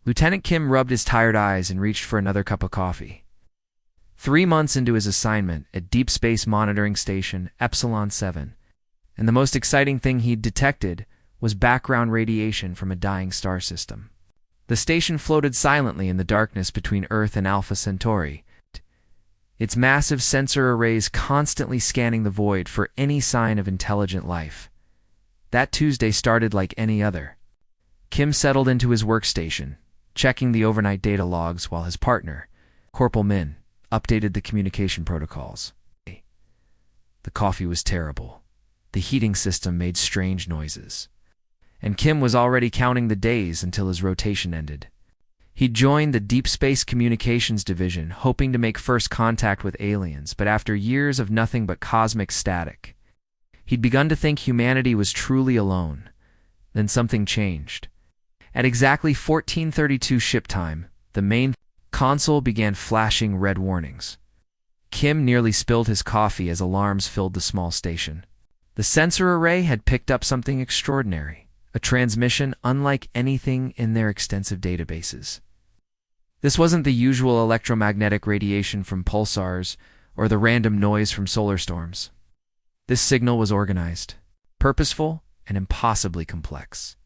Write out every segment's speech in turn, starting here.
Lieutenant Kim rubbed his tired eyes and reached for another cup of coffee. 3 months into his assignment at Deep Space Monitoring Station Epsilon 7, and the most exciting thing he'd detected was background radiation from a dying star system. The station floated silently in the darkness between Earth and Alpha Centauri, its massive sensor arrays constantly scanning the void for any sign of intelligent life. That Tuesday started like any other. Kim settled into his workstation, checking the overnight data logs while his partner, Corporal Min, updated the communication protocols. The coffee was terrible. The heating system made strange noises. And Kim was already counting the days until his rotation ended. He joined the Deep Space Communications Division, hoping to make first contact with aliens, but after years of nothing but cosmic static, he'd begun to think humanity was truly alone. Then something changed. At exactly 14:32 ship time, the main console began flashing red warnings. Kim nearly spilled his coffee as alarms filled the small station. The sensor array had picked up something extraordinary. A transmission unlike anything in their extensive databases. This wasn't the usual electromagnetic radiation from pulsars or the random noise from solar storms. This signal was organized, purposeful, and impossibly complex.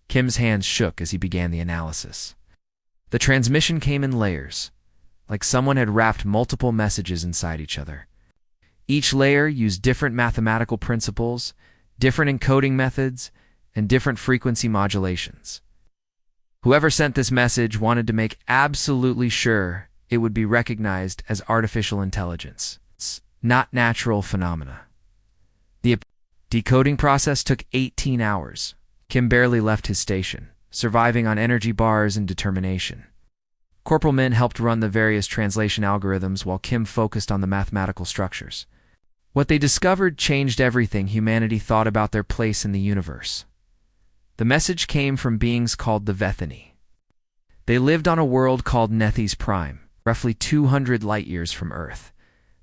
Kim's hands shook as he began the analysis. The transmission came in layers, like someone had wrapped multiple messages inside each other. Each layer used different mathematical principles, different encoding methods, and different frequency modulations. Whoever sent this message wanted to make absolutely sure it would be recognized as artificial intelligence, not natural phenomena. The decoding process took 18 hours. Kim barely left his station, surviving on energy bars and determination. Corporal Min helped run the various translation algorithms while Kim focused on the mathematical structures. What they discovered changed everything humanity thought about their place in the universe. The message came from beings called the Vethani. They lived on a world called Nethys Prime, roughly 200 light-years from Earth.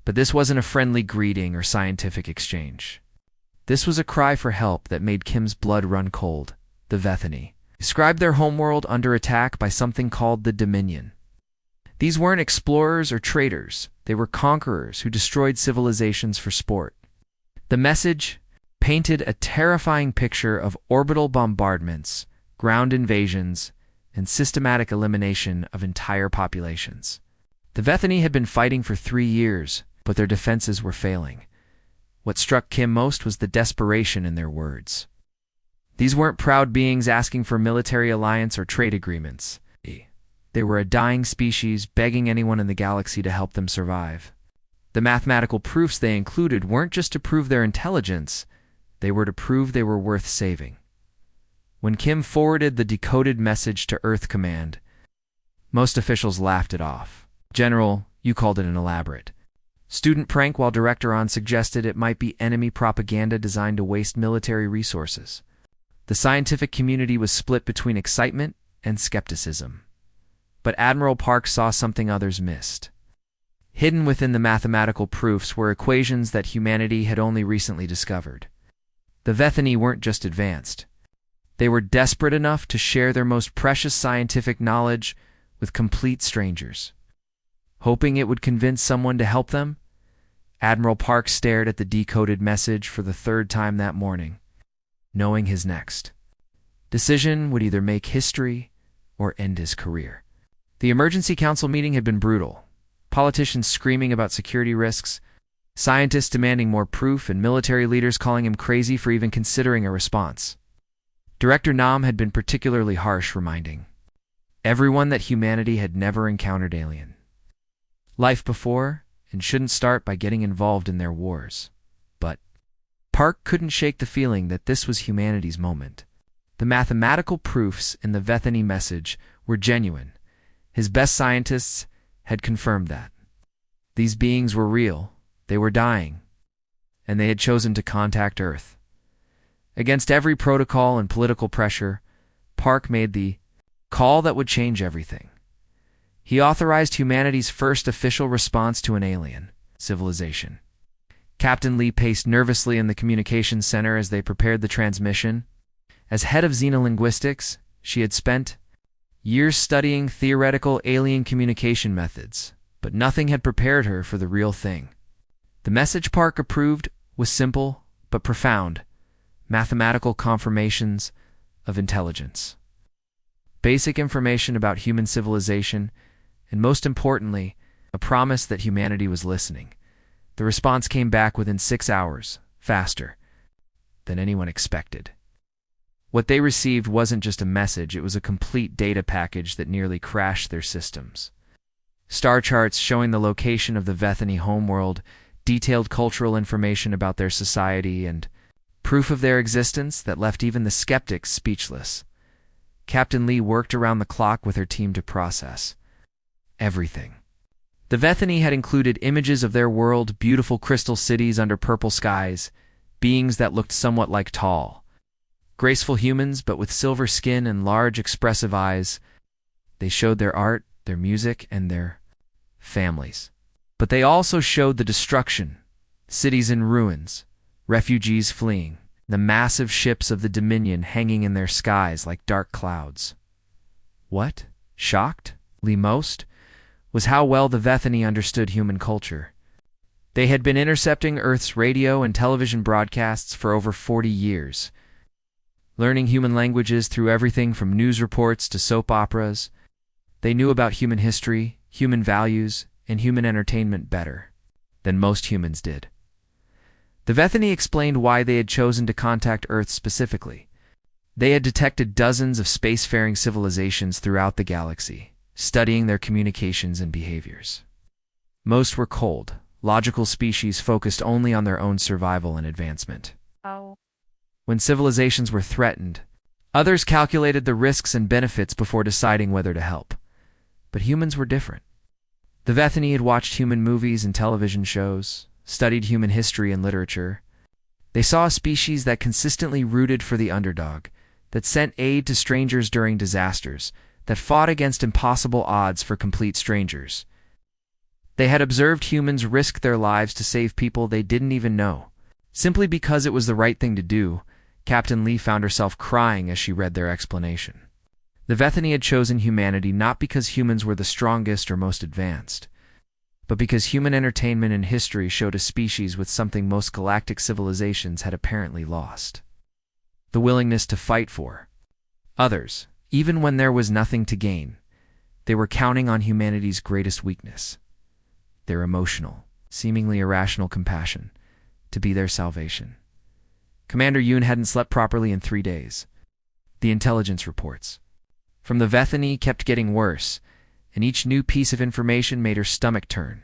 But this wasn't a friendly greeting or scientific exchange. This was a cry for help that made Kim's blood run cold. The Vethani described their homeworld under attack by something called the Dominion. These weren't explorers or traders. They were conquerors who destroyed civilizations for sport. The message painted a terrifying picture of orbital bombardments, ground invasions, and systematic elimination of entire populations. The Vethani had been fighting for 3 years, but their defenses were failing. What struck Kim most was the desperation in their words. These weren't proud beings asking for military alliance or trade agreements. They were a dying species begging anyone in the galaxy to help them survive. The mathematical proofs they included weren't just to prove their intelligence, they were to prove they were worth saving. When Kim forwarded the decoded message to Earth Command, most officials laughed it off. General, you called it an elaborate student prank, while Director On suggested it might be enemy propaganda designed to waste military resources. The scientific community was split between excitement and skepticism. But Admiral Park saw something others missed. Hidden within the mathematical proofs were equations that humanity had only recently discovered. The Vethani weren't just advanced. They were desperate enough to share their most precious scientific knowledge with complete strangers. Hoping it would convince someone to help them, Admiral Park stared at the decoded message for the 3rd time that morning, knowing his next decision would either make history or end his career. The emergency council meeting had been brutal. Politicians screaming about security risks, scientists demanding more proof, and military leaders calling him crazy for even considering a response. Director Nam had been particularly harsh, reminding everyone that humanity had never encountered alien life before and shouldn't start by getting involved in their wars. But Park couldn't shake the feeling that this was humanity's moment. The mathematical proofs in the Vethani message were genuine. His best scientists had confirmed that. These beings were real, they were dying, and they had chosen to contact Earth. Against every protocol and political pressure, Park made the call that would change everything. He authorized humanity's first official response to an alien civilization. Captain Lee paced nervously in the communications center as they prepared the transmission. As head of xenolinguistics, she had spent years studying theoretical alien communication methods, but nothing had prepared her for the real thing. The message Park approved was simple but profound: mathematical confirmations of intelligence. Basic information about human civilization, and most importantly, a promise that humanity was listening. The response came back within 6 hours, faster than anyone expected. What they received wasn't just a message, it was a complete data package that nearly crashed their systems. Star charts showing the location of the Vethany homeworld, detailed cultural information about their society, and proof of their existence that left even the skeptics speechless. Captain Lee worked around the clock with her team to process everything. The Vethany had included images of their world, beautiful crystal cities under purple skies, beings that looked somewhat like tall, graceful humans but with silver skin and large expressive eyes. They showed their art, their music, and their families. But they also showed the destruction, cities in ruins, refugees fleeing, the massive ships of the Dominion hanging in their skies like dark clouds. What shocked Lee most was how well the Vethany understood human culture. They had been intercepting Earth's radio and television broadcasts for over 40 years, learning human languages through everything from news reports to soap operas. They knew about human history, human values, and human entertainment better than most humans did. The Vethany explained why they had chosen to contact Earth specifically. They had detected dozens of spacefaring civilizations throughout the galaxy, studying their communications and behaviors. Most were cold, logical species focused only on their own survival and advancement. When civilizations were threatened, others calculated the risks and benefits before deciding whether to help. But humans were different. The Vethany had watched human movies and television shows, studied human history and literature. They saw a species that consistently rooted for the underdog, that sent aid to strangers during disasters, that fought against impossible odds for complete strangers. They had observed humans risk their lives to save people they didn't even know. Simply because it was the right thing to do, Captain Lee found herself crying as she read their explanation. The Vethany had chosen humanity not because humans were the strongest or most advanced, but because human entertainment and history showed a species with something most galactic civilizations had apparently lost: the willingness to fight for others, even when there was nothing to gain. They were counting on humanity's greatest weakness, their emotional, seemingly irrational compassion, to be their salvation. Commander Yoon hadn't slept properly in 3 days. The intelligence reports from the Vethany kept getting worse, and each new piece of information made her stomach turn.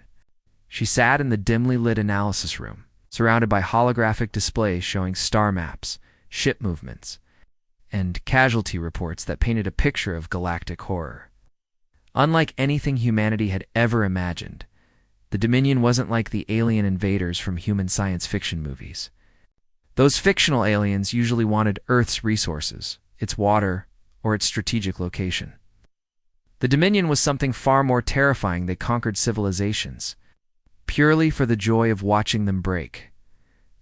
She sat in the dimly lit analysis room, surrounded by holographic displays showing star maps, ship movements, and casualty reports that painted a picture of galactic horror. Unlike anything humanity had ever imagined, the Dominion wasn't like the alien invaders from human science fiction movies. Those fictional aliens usually wanted Earth's resources, its water, or its strategic location. The Dominion was something far more terrifying. They conquered civilizations, purely for the joy of watching them break.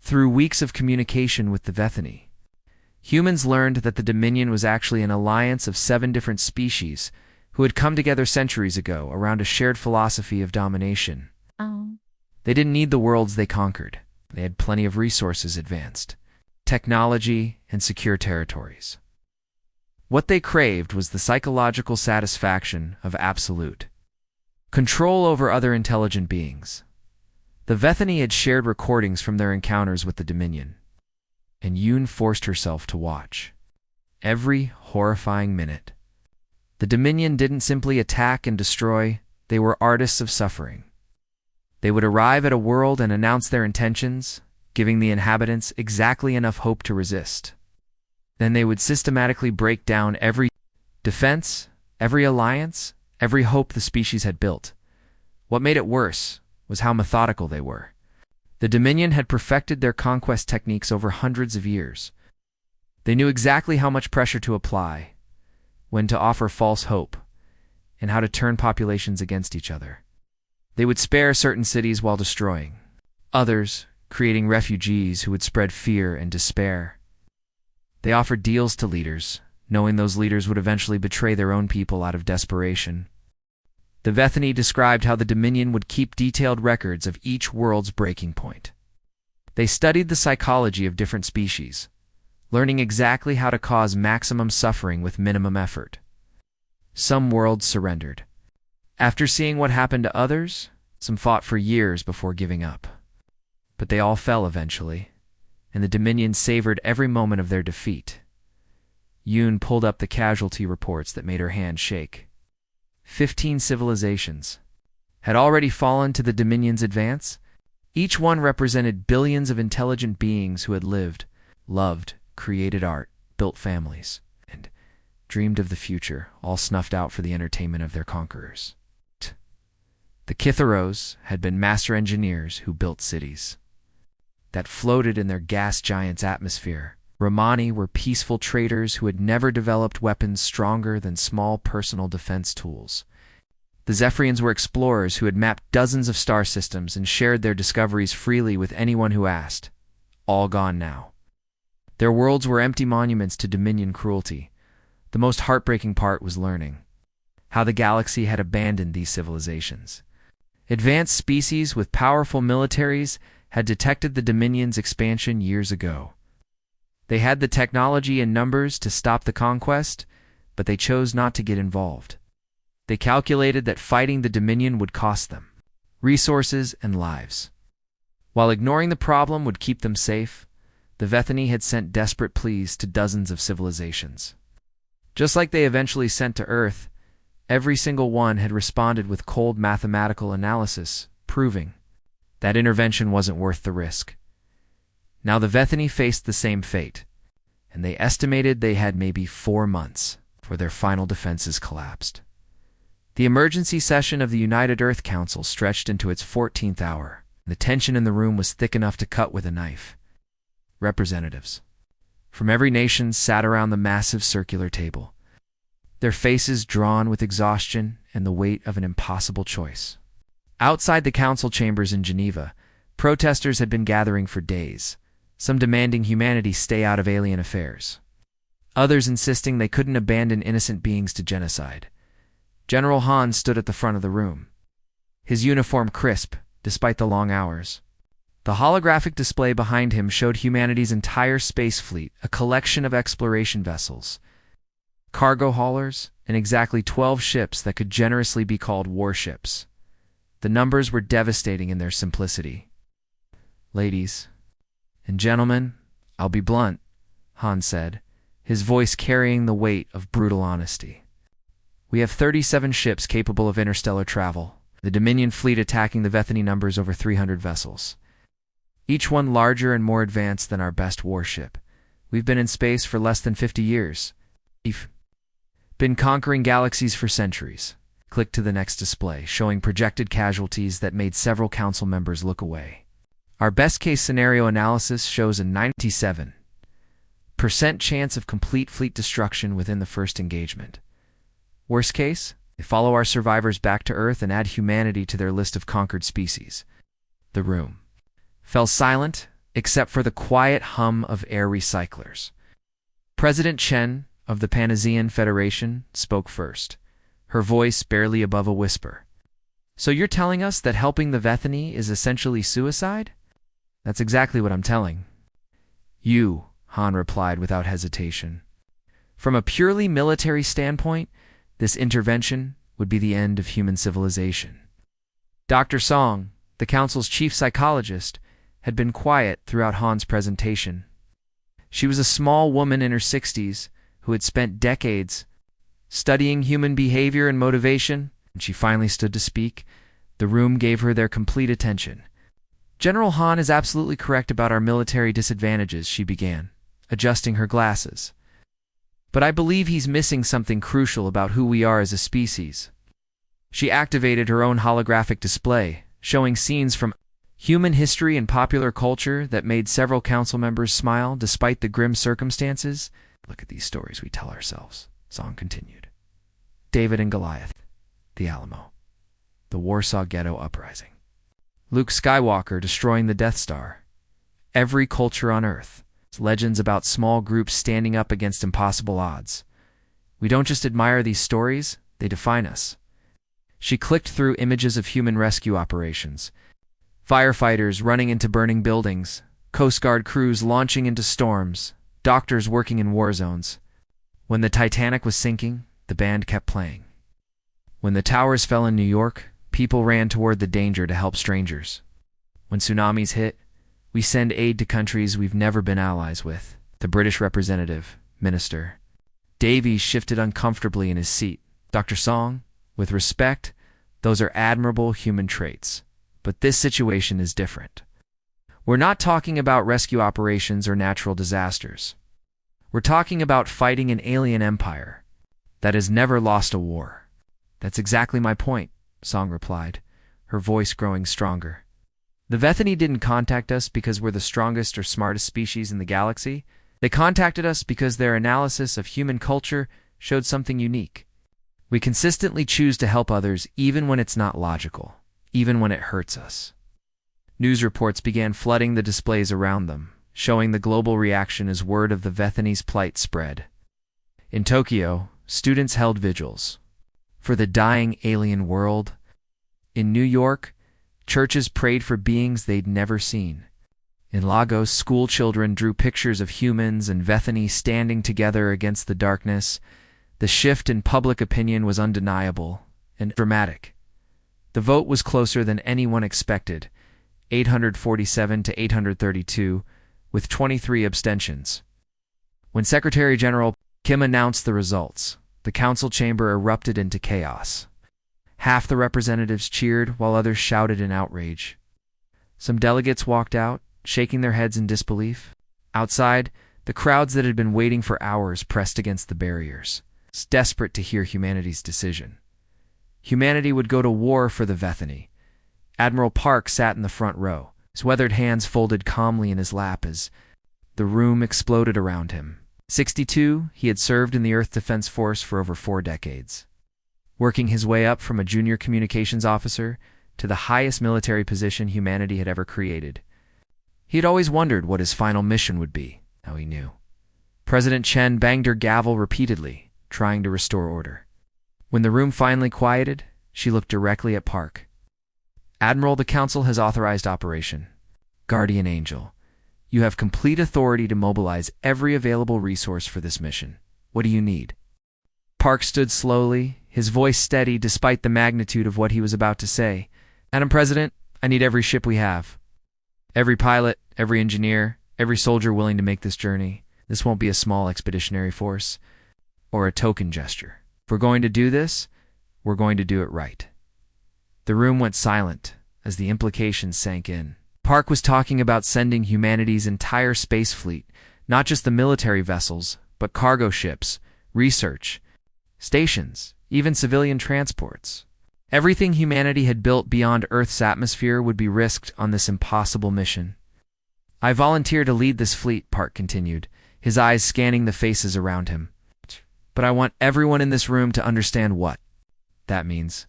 Through weeks of communication with the Vethany, humans learned that the Dominion was actually an alliance of 7 different species who had come together centuries ago around a shared philosophy of domination. They didn't need the worlds they conquered. They had plenty of resources advanced, technology, and secure territories. What they craved was the psychological satisfaction of absolute control over other intelligent beings. The Vethany had shared recordings from their encounters with the Dominion, and Yoon forced herself to watch every horrifying minute. The Dominion didn't simply attack and destroy, they were artists of suffering. They would arrive at a world and announce their intentions, giving the inhabitants exactly enough hope to resist. Then they would systematically break down every defense, every alliance, every hope the species had built. What made it worse was how methodical they were. The Dominion had perfected their conquest techniques over hundreds of years. They knew exactly how much pressure to apply, when to offer false hope, and how to turn populations against each other. They would spare certain cities while destroying others, creating refugees who would spread fear and despair. They offered deals to leaders, knowing those leaders would eventually betray their own people out of desperation. The Vethani described how the Dominion would keep detailed records of each world's breaking point. They studied the psychology of different species, learning exactly how to cause maximum suffering with minimum effort. Some worlds surrendered. After seeing what happened to others, some fought for years before giving up. But they all fell eventually, and the Dominion savored every moment of their defeat. Yoon pulled up the casualty reports that made her hand shake. 15 civilizations had already fallen to the Dominion's advance. Each one represented billions of intelligent beings who had lived, loved, created art, built families, and dreamed of the future, all snuffed out for the entertainment of their conquerors. The Kitharos had been master engineers who built cities that floated in their gas giant's atmosphere. Romani were peaceful traders who had never developed weapons stronger than small personal defense tools. The Zephyrians were explorers who had mapped dozens of star systems and shared their discoveries freely with anyone who asked. All gone now. Their worlds were empty monuments to Dominion cruelty. The most heartbreaking part was learning how the galaxy had abandoned these civilizations. Advanced species with powerful militaries had detected the Dominion's expansion years ago. They had the technology and numbers to stop the conquest, but they chose not to get involved. They calculated that fighting the Dominion would cost them resources and lives. While ignoring the problem would keep them safe, the Vethani had sent desperate pleas to dozens of civilizations. Just like they eventually sent to Earth, every single one had responded with cold mathematical analysis, proving that intervention wasn't worth the risk. Now the Vethani faced the same fate, and they estimated they had maybe 4 months before their final defenses collapsed. The emergency session of the United Earth Council stretched into its 14th hour, and the tension in the room was thick enough to cut with a knife. Representatives from every nation sat around the massive circular table, their faces drawn with exhaustion and the weight of an impossible choice. Outside the council chambers in Geneva, protesters had been gathering for days, some demanding humanity stay out of alien affairs, others insisting they couldn't abandon innocent beings to genocide. General Han stood at the front of the room, his uniform crisp despite the long hours. The holographic display behind him showed humanity's entire space fleet, a collection of exploration vessels, cargo haulers, and exactly 12 ships that could generously be called warships. The numbers were devastating in their simplicity. Ladies and gentlemen, I'll be blunt, Han said, his voice carrying the weight of brutal honesty. We have 37 ships capable of interstellar travel, the Dominion fleet attacking the Vethani numbers over 300 vessels, each one larger and more advanced than our best warship. We've been in space for less than 50 years. We've been conquering galaxies for centuries. Click to the next display, showing projected casualties that made several council members look away. Our best-case scenario analysis shows a 97% chance of complete fleet destruction within the first engagement. Worst case, they follow our survivors back to Earth and add humanity to their list of conquered species. The room fell silent, except for the quiet hum of air recyclers. President Chen of the Panasian Federation spoke first, her voice barely above a whisper. So you're telling us that helping the Vethani is essentially suicide? That's exactly what I'm telling you, Han replied without hesitation. From a purely military standpoint, this intervention would be the end of human civilization. Dr. Song, the council's chief psychologist, had been quiet throughout Han's presentation. She was a small woman in her 60s who had spent decades studying human behavior and motivation, and she finally stood to speak. The room gave her their complete attention. General Han is absolutely correct about our military disadvantages, she began, adjusting her glasses. But I believe he's missing something crucial about who we are as a species. She activated her own holographic display, showing scenes from human history and popular culture that made several council members smile despite the grim circumstances. Look at these stories we tell ourselves, Song continued. David and Goliath, the Alamo, the Warsaw Ghetto Uprising, Luke Skywalker destroying the Death Star. Every culture on Earth, legends about small groups standing up against impossible odds. We don't just admire these stories, they define us. She clicked through images of human rescue operations. Firefighters running into burning buildings, Coast Guard crews launching into storms, doctors working in war zones. When the Titanic was sinking, the band kept playing. When the towers fell in New York, people ran toward the danger to help strangers. When tsunamis hit, we send aid to countries we've never been allies with. The British representative, Minister. Davies shifted uncomfortably in his seat. Dr. Song, with respect, those are admirable human traits. But this situation is different. We're not talking about rescue operations or natural disasters. We're talking about fighting an alien empire that has never lost a war. That's exactly my point, Song replied, her voice growing stronger. The Vethany didn't contact us because we're the strongest or smartest species in the galaxy. They contacted us because their analysis of human culture showed something unique. We consistently choose to help others even when it's not logical, even when it hurts us. News reports began flooding the displays around them, showing the global reaction as word of the Vethany's plight spread. In Tokyo, students held vigils for the dying alien world. In New York, churches prayed for beings they'd never seen. In Lagos, school children drew pictures of humans and Vethany standing together against the darkness. The shift in public opinion was undeniable and dramatic. The vote was closer than anyone expected, 847 to 832, with 23 abstentions. When Secretary General Kim announced the results, the council chamber erupted into chaos. Half the representatives cheered while others shouted in outrage. Some delegates walked out, shaking their heads in disbelief. Outside, the crowds that had been waiting for hours pressed against the barriers, desperate to hear humanity's decision. Humanity would go to war for the Vethany. Admiral Park sat in the front row, his weathered hands folded calmly in his lap as the room exploded around him. 62, he had served in the Earth Defense Force for over 4 decades. Working his way up from a junior communications officer to the highest military position humanity had ever created. He had always wondered what his final mission would be. Now he knew. President Chen banged her gavel repeatedly, trying to restore order. When the room finally quieted, she looked directly at Park. Admiral, the Council has authorized Operation Guardian Angel. You have complete authority to mobilize every available resource for this mission. What do you need? Park stood slowly, his voice steady despite the magnitude of what he was about to say. Madam President, I need every ship we have. Every pilot, every engineer, every soldier willing to make this journey. This won't be a small expeditionary force or a token gesture. If we're going to do this, we're going to do it right. The room went silent as the implications sank in. Park was talking about sending humanity's entire space fleet, not just the military vessels, but cargo ships, research, stations, even civilian transports. Everything humanity had built beyond Earth's atmosphere would be risked on this impossible mission. I volunteer to lead this fleet, Park continued, his eyes scanning the faces around him. But I want everyone in this room to understand what that means.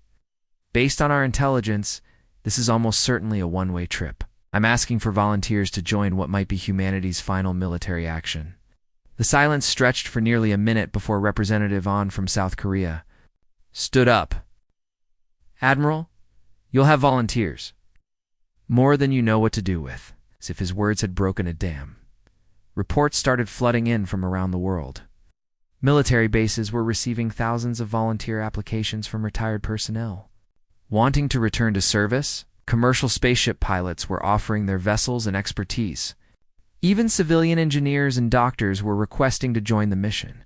Based on our intelligence, this is almost certainly a one-way trip. I'm asking for volunteers to join what might be humanity's final military action. The silence stretched for nearly a minute before Representative On from South Korea stood up. Admiral, you'll have volunteers. More than you know what to do with, as if his words had broken a dam. Reports started flooding in from around the world. Military bases were receiving thousands of volunteer applications from retired personnel. Wanting to return to service, commercial spaceship pilots were offering their vessels and expertise. Even civilian engineers and doctors were requesting to join the mission.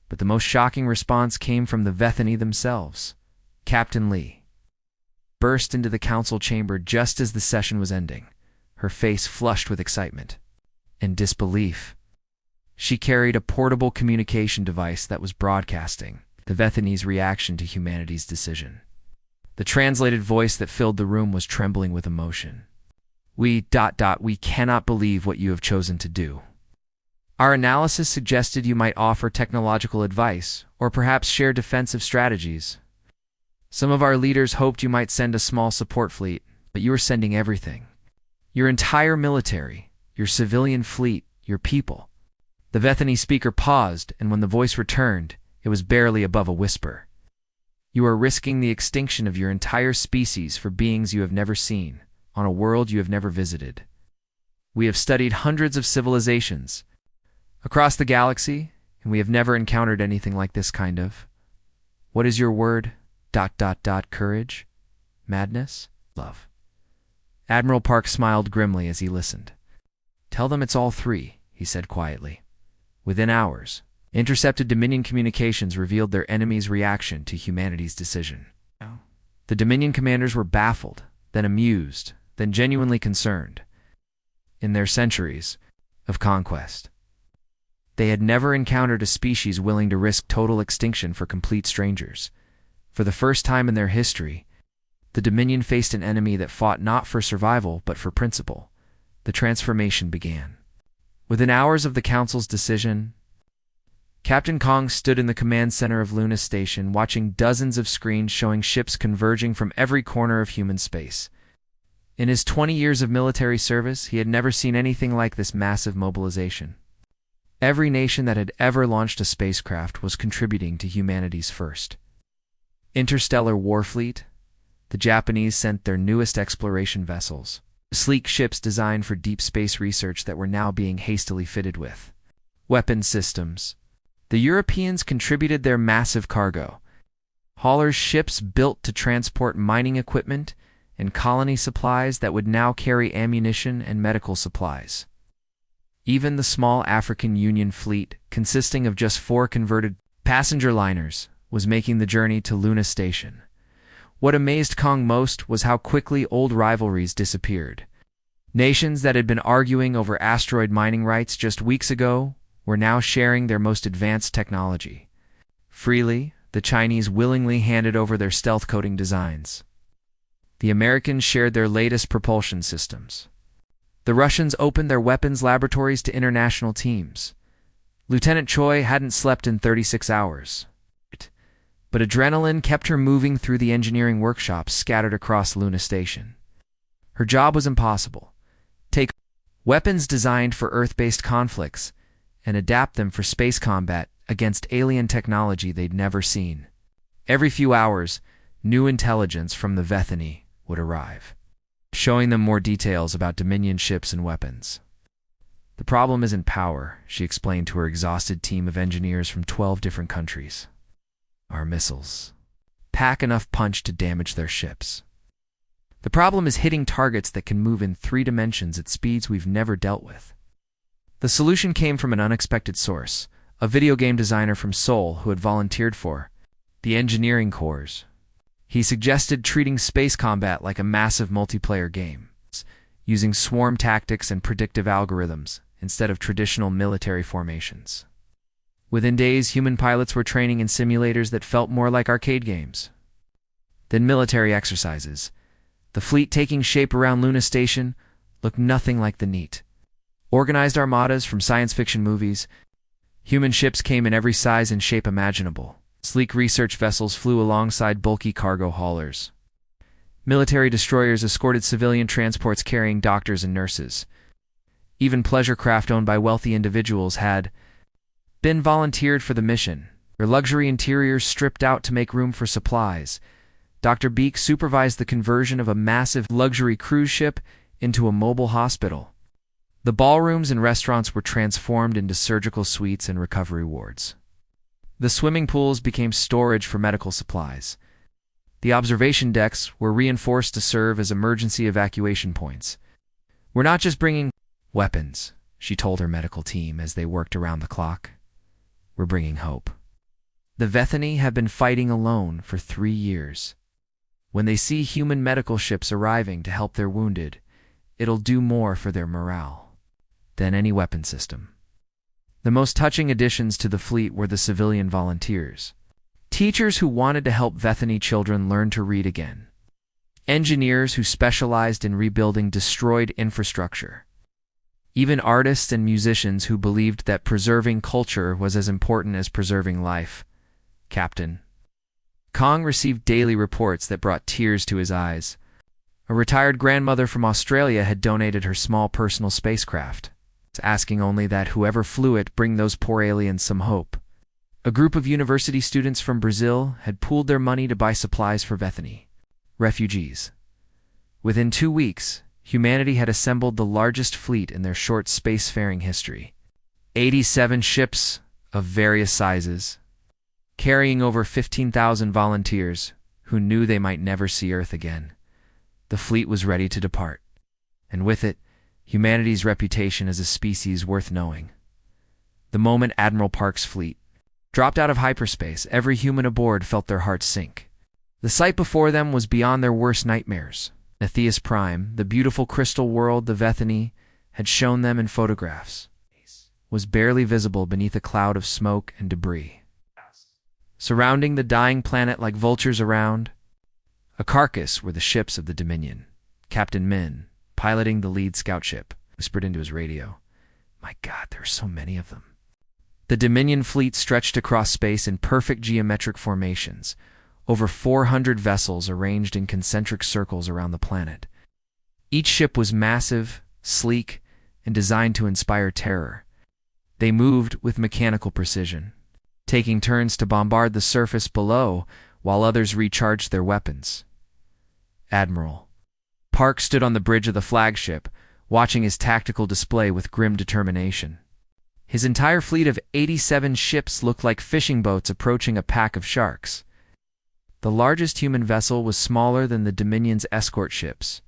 But the most shocking response came from the Vethany themselves. Captain Lee burst into the council chamber just as the session was ending, her face flushed with excitement and disbelief. She carried a portable communication device that was broadcasting the Vethany's reaction to humanity's decision. The translated voice that filled the room was trembling with emotion. We cannot believe what you have chosen to do. Our analysis suggested you might offer technological advice, or perhaps share defensive strategies. Some of our leaders hoped you might send a small support fleet, but you are sending everything. Your entire military, your civilian fleet, your people. The Vethany speaker paused, and when the voice returned, It was barely above a whisper. "You are risking the extinction of your entire species for beings you have never seen, on a world you have never visited. We have studied hundreds of civilizations across the galaxy, and we have never encountered anything like this kind of. What is your word? ... Courage? Madness? Love?" Admiral Park smiled grimly as he listened. "Tell them it's all three," he said quietly. Within hours, intercepted Dominion communications revealed their enemy's reaction to humanity's decision. The Dominion commanders were baffled, then amused, then genuinely concerned. In their centuries of conquest, they had never encountered a species willing to risk total extinction for complete strangers. For the first time in their history, the Dominion faced an enemy that fought not for survival but for principle. The transformation began. Within hours of the Council's decision, Captain Kong stood in the command center of Luna Station, watching dozens of screens showing ships converging from every corner of human space. In his 20 years of military service, he had never seen anything like this massive mobilization. Every nation that had ever launched a spacecraft was contributing to humanity's first interstellar warfleet. The Japanese sent their newest exploration vessels, sleek ships designed for deep space research that were now being hastily fitted with weapon systems. The Europeans contributed their massive cargo haulers, ships built to transport mining equipment and colony supplies that would now carry ammunition and medical supplies. Even the small African Union fleet, consisting of just 4 converted passenger liners, was making the journey to Luna Station. What amazed Kong most was how quickly old rivalries disappeared. Nations that had been arguing over asteroid mining rights just weeks ago were now sharing their most advanced technology. Freely, the Chinese willingly handed over their stealth coating designs. The Americans shared their latest propulsion systems. The Russians opened their weapons laboratories to international teams. Lieutenant Choi hadn't slept in 36 hours. But adrenaline kept her moving through the engineering workshops scattered across Luna Station. Her job was impossible. Take weapons designed for Earth-based conflicts and adapt them for space combat against alien technology they'd never seen. Every few hours, new intelligence from the Vethany would arrive, showing them more details about Dominion ships and weapons. "The problem isn't power," she explained to her exhausted team of engineers from 12 different countries. "Our missiles pack enough punch to damage their ships. The problem is hitting targets that can move in 3 dimensions at speeds we've never dealt with." The solution came from an unexpected source, a video game designer from Seoul who had volunteered for the engineering corps. He suggested treating space combat like a massive multiplayer game, using swarm tactics and predictive algorithms instead of traditional military formations. Within days, human pilots were training in simulators that felt more like arcade games than military exercises. The fleet taking shape around Luna Station looked nothing like the neat, organized armadas from science fiction movies. Human ships came in every size and shape imaginable. Sleek research vessels flew alongside bulky cargo haulers. Military destroyers escorted civilian transports carrying doctors and nurses. Even pleasure craft owned by wealthy individuals had been volunteered for the mission, their luxury interiors stripped out to make room for supplies. Dr. Beek supervised the conversion of a massive luxury cruise ship into a mobile hospital. The ballrooms and restaurants were transformed into surgical suites and recovery wards. The swimming pools became storage for medical supplies. The observation decks were reinforced to serve as emergency evacuation points. "We're not just bringing weapons," she told her medical team as they worked around the clock. "We're bringing hope." The Vethany have been fighting alone for 3 years. When they see human medical ships arriving to help their wounded, it'll do more for their morale than any weapon system. The most touching additions to the fleet were the civilian volunteers. Teachers who wanted to help Vethany children learn to read again. Engineers who specialized in rebuilding destroyed infrastructure. Even artists and musicians who believed that preserving culture was as important as preserving life. Captain Kong received daily reports that brought tears to his eyes. A retired grandmother from Australia had donated her small personal spacecraft, asking only that whoever flew it bring those poor aliens some hope. A group of university students from Brazil had pooled their money to buy supplies for Bethany refugees. Within 2 weeks, humanity had assembled the largest fleet in their short spacefaring history. 87 ships of various sizes, carrying over 15,000 volunteers who knew they might never see Earth again. The fleet was ready to depart, and with it, humanity's reputation as a species worth knowing. The moment Admiral Park's fleet dropped out of hyperspace, every human aboard felt their hearts sink. The sight before them was beyond their worst nightmares. Netheus Prime, the beautiful crystal world the Bethany had shown them in photographs, was barely visible beneath a cloud of smoke and debris. Surrounding the dying planet like vultures around a carcass were the ships of the Dominion. Captain Min, piloting the lead scout ship, whispered into his radio, "My God, there are so many of them." The Dominion fleet stretched across space in perfect geometric formations, over 400 vessels arranged in concentric circles around the planet. Each ship was massive, sleek, and designed to inspire terror. They moved with mechanical precision, taking turns to bombard the surface below while others recharged their weapons. Admiral Park stood on the bridge of the flagship, watching his tactical display with grim determination. His entire fleet of 87 ships looked like fishing boats approaching a pack of sharks. The largest human vessel was smaller than the Dominion's escort ships.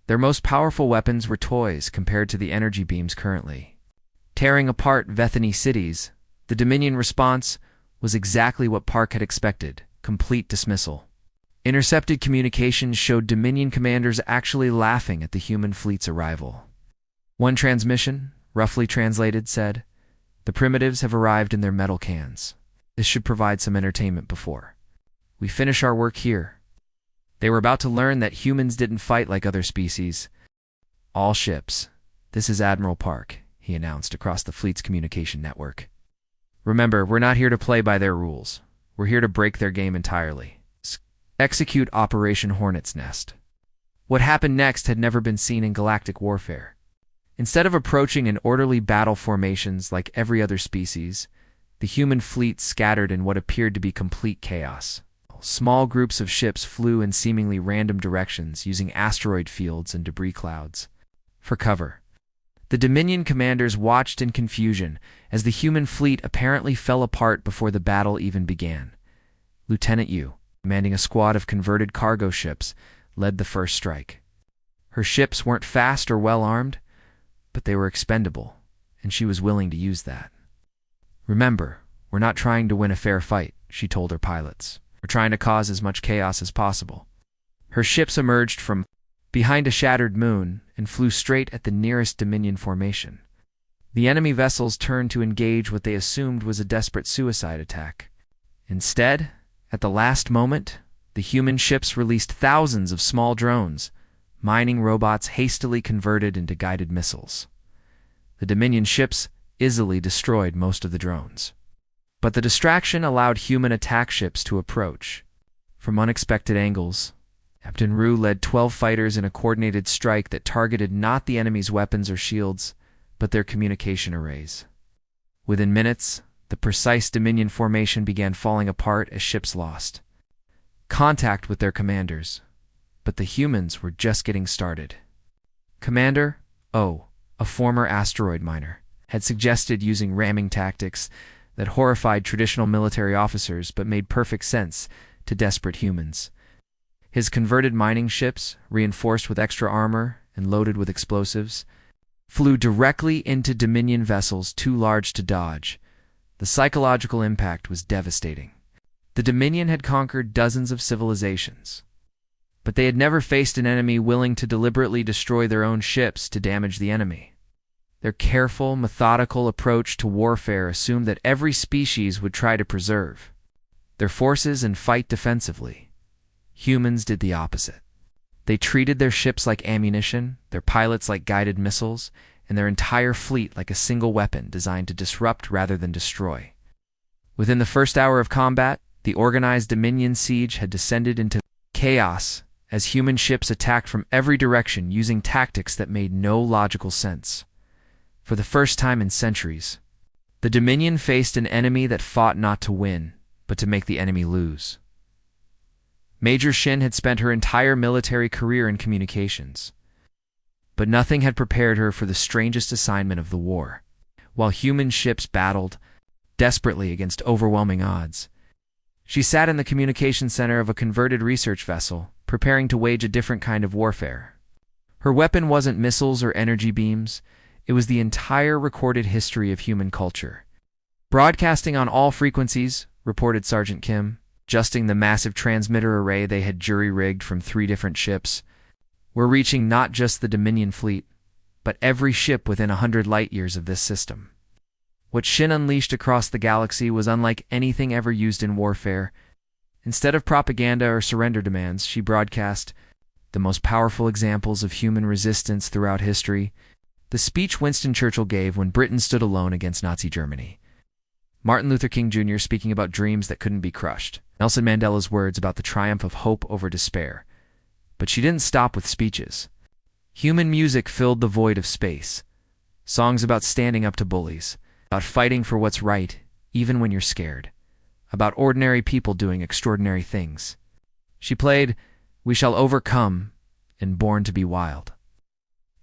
Their most powerful weapons were toys compared to the energy beams currently tearing apart Bethany cities. The Dominion response was exactly what Park had expected: complete dismissal. Intercepted communications showed Dominion commanders actually laughing at the human fleet's arrival. One transmission, roughly translated, said, "The primitives have arrived in their metal cans. This should provide some entertainment before we finish our work here." They were about to learn that humans didn't fight like other species. "All ships, this is Admiral Park," he announced across the fleet's communication network. "Remember, we're not here to play by their rules. We're here to break their game entirely. Execute Operation Hornet's Nest." What happened next had never been seen in galactic warfare. Instead of approaching in orderly battle formations like every other species, the human fleet scattered in what appeared to be complete chaos. Small groups of ships flew in seemingly random directions, using asteroid fields and debris clouds for cover. The Dominion commanders watched in confusion as the human fleet apparently fell apart before the battle even began. Lieutenant Yu, commanding a squad of converted cargo ships, led the first strike. Her ships weren't fast or well-armed, but they were expendable, and she was willing to use that. "Remember, we're not trying to win a fair fight," she told her pilots. "We're trying to cause as much chaos as possible." Her ships emerged from behind a shattered moon and flew straight at the nearest Dominion formation. The enemy vessels turned to engage what they assumed was a desperate suicide attack. Instead, at the last moment, the human ships released thousands of small drones, mining robots hastily converted into guided missiles. The Dominion ships easily destroyed most of the drones. But the distraction allowed human attack ships to approach from unexpected angles. Captain Ru led 12 fighters in a coordinated strike that targeted not the enemy's weapons or shields, but their communication arrays. Within minutes, the precise Dominion formation began falling apart as ships lost contact with their commanders. But the humans were just getting started. Commander O, a former asteroid miner, had suggested using ramming tactics that horrified traditional military officers but made perfect sense to desperate humans. His converted mining ships, reinforced with extra armor and loaded with explosives, flew directly into Dominion vessels too large to dodge. The psychological impact was devastating. The Dominion had conquered dozens of civilizations, but they had never faced an enemy willing to deliberately destroy their own ships to damage the enemy. Their careful, methodical approach to warfare assumed that every species would try to preserve their forces and fight defensively. Humans did the opposite. They treated their ships like ammunition, their pilots like guided missiles, and their entire fleet like a single weapon designed to disrupt rather than destroy. Within the first hour of combat, the organized Dominion siege had descended into chaos as human ships attacked from every direction using tactics that made no logical sense. For the first time in centuries, The Dominion faced an enemy that fought not to win, but to make the enemy lose. Major Shin had spent her entire military career in communications, but nothing had prepared her for the strangest assignment of the war. While human ships battled desperately against overwhelming odds, she sat in the communication center of a converted research vessel, preparing to wage a different kind of warfare. Her weapon wasn't missiles or energy beams. It was the entire recorded history of human culture. Broadcasting on all frequencies, reported Sergeant Kim, adjusting the massive transmitter array they had jury-rigged from 3 different ships. We're reaching not just the Dominion fleet, but every ship within 100 light-years of this system. What Shin unleashed across the galaxy was unlike anything ever used in warfare. Instead of propaganda or surrender demands, she broadcast the most powerful examples of human resistance throughout history. The speech Winston Churchill gave when Britain stood alone against Nazi Germany. Martin Luther King Jr. speaking about dreams that couldn't be crushed. Nelson Mandela's words about the triumph of hope over despair. But she didn't stop with speeches. Human music filled the void of space. Songs about standing up to bullies, about fighting for what's right, even when you're scared, about ordinary people doing extraordinary things. She played "We Shall Overcome" and "Born to Be Wild,"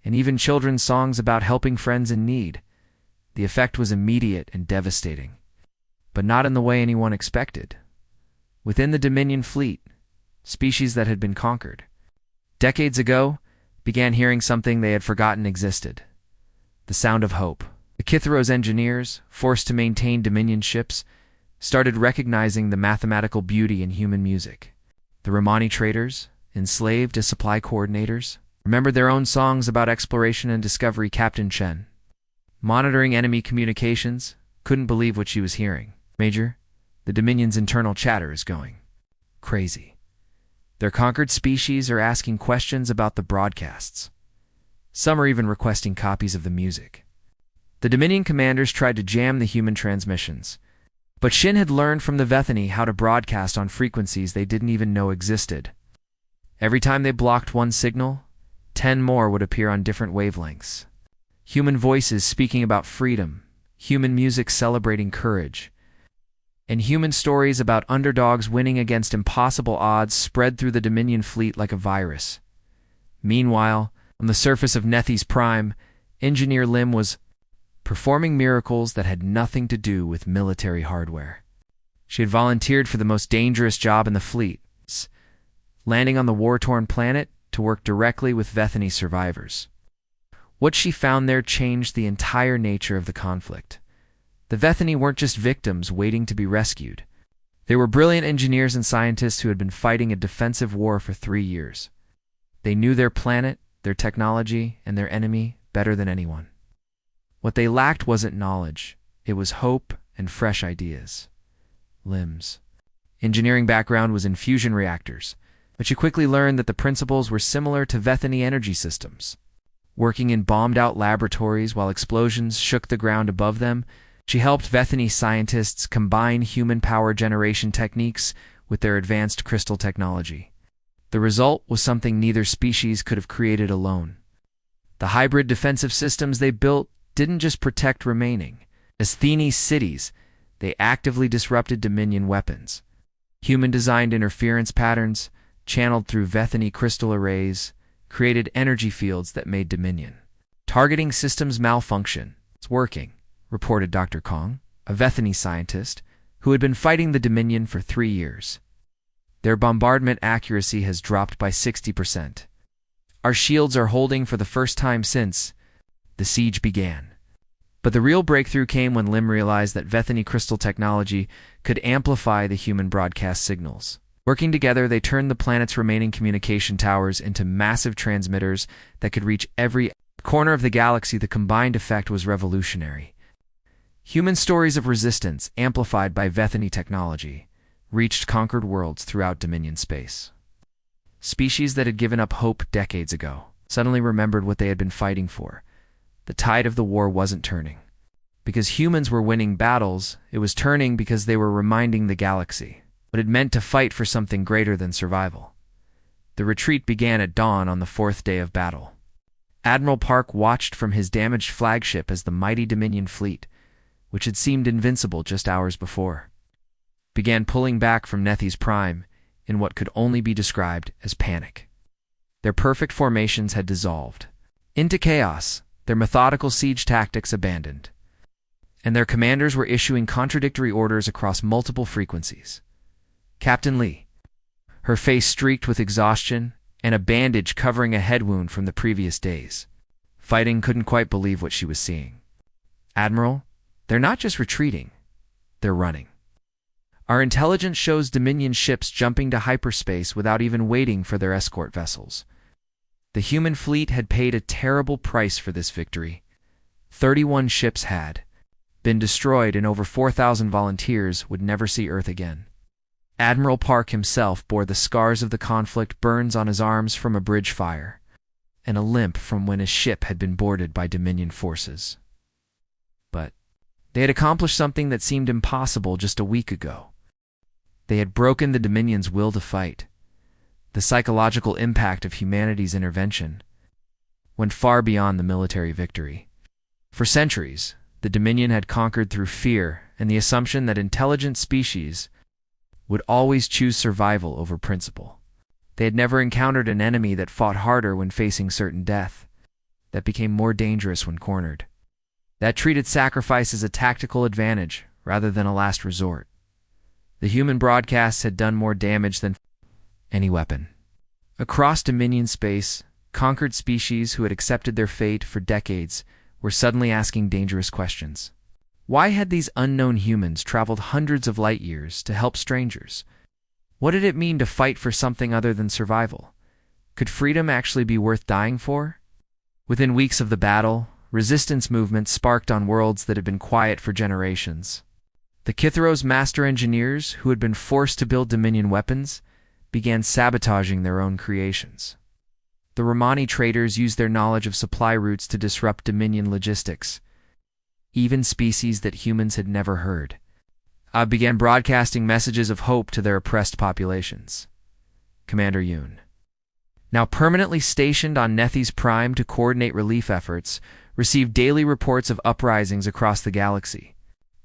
and even children's songs about helping friends in need. The effect was immediate and devastating, but not in the way anyone expected. Within the Dominion fleet, species that had been conquered decades ago began hearing something they had forgotten existed: the sound of hope. The Kithros engineers, forced to maintain Dominion ships, started recognizing the mathematical beauty in human music. The Romani traders, enslaved as supply coordinators, remembered their own songs about exploration and discovery. Captain Chen, monitoring enemy communications, couldn't believe what she was hearing. "Major, the Dominion's internal chatter is going crazy. Their conquered species are asking questions about the broadcasts. Some are even requesting copies of the music." The Dominion commanders tried to jam the human transmissions, but Shin had learned from the Vethani how to broadcast on frequencies they didn't even know existed. Every time they blocked one signal, 10 more would appear on different wavelengths. Human voices speaking about freedom, human music celebrating courage, and human stories about underdogs winning against impossible odds spread through the Dominion fleet like a virus. Meanwhile, on the surface of Nethys Prime, Engineer Lim was performing miracles that had nothing to do with military hardware. She had volunteered for the most dangerous job in the fleet, landing on the war-torn planet to work directly with Vethani survivors. What she found there changed the entire nature of the conflict. The Vethani weren't just victims waiting to be rescued. They were brilliant engineers and scientists who had been fighting a defensive war for 3 years. They knew their planet, their technology, and their enemy better than anyone. What they lacked wasn't knowledge. It was hope and fresh ideas. Lim's engineering background was in fusion reactors, but she quickly learned that the principles were similar to Vethani energy systems. Working in bombed-out laboratories while explosions shook the ground above them, she helped Vethani scientists combine human power generation techniques with their advanced crystal technology. The result was something neither species could have created alone. The hybrid defensive systems they built didn't just protect remaining Astheni's cities, they actively disrupted Dominion weapons. Human-designed interference patterns, channeled through Vethani crystal arrays, created energy fields that made Dominion targeting systems malfunction. "It's working," reported Dr. Kong, a Vethani scientist who had been fighting the Dominion for 3 years. "Their bombardment accuracy has dropped by 60%. Our shields are holding for the first time since the siege began." But the real breakthrough came when Lim realized that Vethani crystal technology could amplify the human broadcast signals. Working together, they turned the planet's remaining communication towers into massive transmitters that could reach every corner of the galaxy. The combined effect was revolutionary. Human stories of resistance, amplified by Vethani technology, reached conquered worlds throughout Dominion space. Species that had given up hope decades ago suddenly remembered what they had been fighting for. The tide of the war wasn't turning because humans were winning battles. It was turning because they were reminding the galaxy what it meant to fight for something greater than survival. The retreat began at dawn on the 4th day of battle. Admiral Park watched from his damaged flagship as the mighty Dominion fleet, which had seemed invincible just hours before, began pulling back from Nethi's prime in what could only be described as panic. Their perfect formations had dissolved into chaos, their methodical siege tactics abandoned, and their commanders were issuing contradictory orders across multiple frequencies. Captain Lee, her face streaked with exhaustion and a bandage covering a head wound from the previous days, fighting, couldn't quite believe what she was seeing. Admiral, they're not just retreating, they're running. Our intelligence shows Dominion ships jumping to hyperspace without even waiting for their escort vessels. The human fleet had paid a terrible price for this victory. 31 ships had been destroyed and over 4,000 volunteers would never see Earth again. Admiral Park himself bore the scars of the conflict, burns on his arms from a bridge fire, and a limp from when his ship had been boarded by Dominion forces. But they had accomplished something that seemed impossible just a week ago. They had broken the Dominion's will to fight. The psychological impact of humanity's intervention went far beyond the military victory. For centuries, the Dominion had conquered through fear and the assumption that intelligent species would always choose survival over principle. They had never encountered an enemy that fought harder when facing certain death, that became more dangerous when cornered, that treated sacrifice as a tactical advantage rather than a last resort. The human broadcasts had done more damage than any weapon. Across Dominion space, conquered species who had accepted their fate for decades were suddenly asking dangerous questions. Why had these unknown humans traveled hundreds of light years to help strangers? What did it mean to fight for something other than survival? Could freedom actually be worth dying for? Within weeks of the battle, resistance movements sparked on worlds that had been quiet for generations. The Kithros master engineers, who had been forced to build Dominion weapons, began sabotaging their own creations. The Romani traders used their knowledge of supply routes to disrupt Dominion logistics. Even species that humans had never heard began broadcasting messages of hope to their oppressed populations. Commander Yoon, now permanently stationed on Nethi's Prime to coordinate relief efforts, received daily reports of uprisings across the galaxy.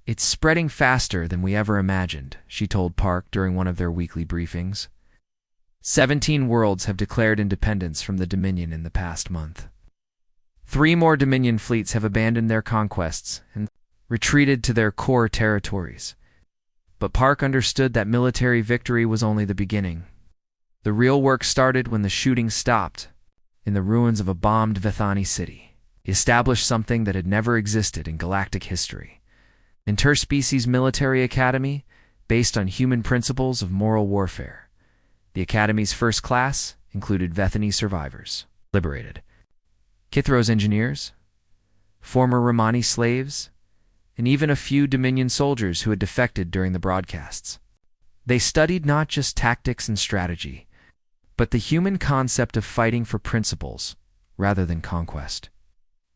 "It's spreading faster than we ever imagined," she told Park during one of their weekly briefings. 17 worlds have declared independence from the Dominion in the past month. 3 more Dominion fleets have abandoned their conquests and retreated to their core territories. But Park understood that military victory was only the beginning. The real work started when the shooting stopped in the ruins of a bombed Vethani city. He established something that had never existed in galactic history: interspecies military academy based on human principles of moral warfare. The academy's first class included Vethani survivors, liberated Kithros engineers, former Romani slaves, and even a few Dominion soldiers who had defected during the broadcasts. They studied not just tactics and strategy, but the human concept of fighting for principles rather than conquest.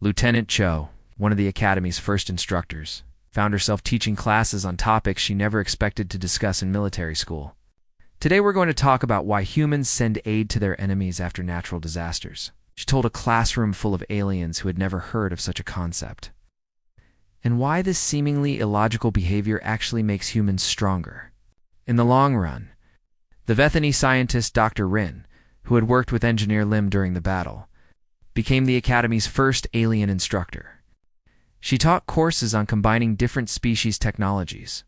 Lieutenant Cho, one of the Academy's first instructors, found herself teaching classes on topics she never expected to discuss in military school. Today we're going to talk about why humans send aid to their enemies after natural disasters. She told a classroom full of aliens who had never heard of such a concept, and why this seemingly illogical behavior actually makes humans stronger. In the long run, the Vethani scientist Dr. Rin, who had worked with Engineer Lim during the battle, became the Academy's first alien instructor. She taught courses on combining different species technologies,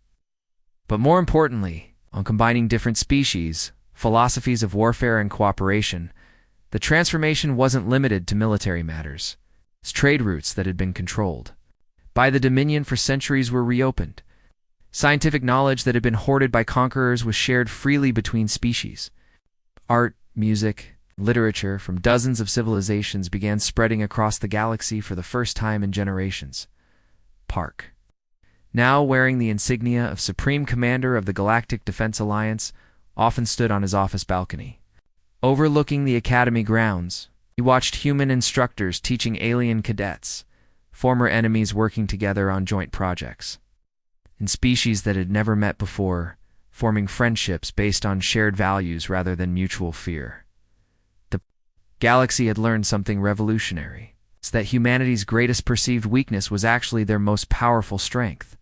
but more importantly, on combining different species, philosophies of warfare and cooperation. The transformation wasn't limited to military matters. Its trade routes that had been controlled by the Dominion for centuries were reopened. Scientific knowledge that had been hoarded by conquerors was shared freely between species. Art, music, literature from dozens of civilizations began spreading across the galaxy for the first time in generations. Park, now wearing the insignia of Supreme Commander of the Galactic Defense Alliance, often stood on his office balcony. Overlooking the Academy grounds, he watched human instructors teaching alien cadets, former enemies working together on joint projects, in species that had never met before, forming friendships based on shared values rather than mutual fear. The galaxy had learned something revolutionary: it's that humanity's greatest perceived weakness was actually their most powerful strength.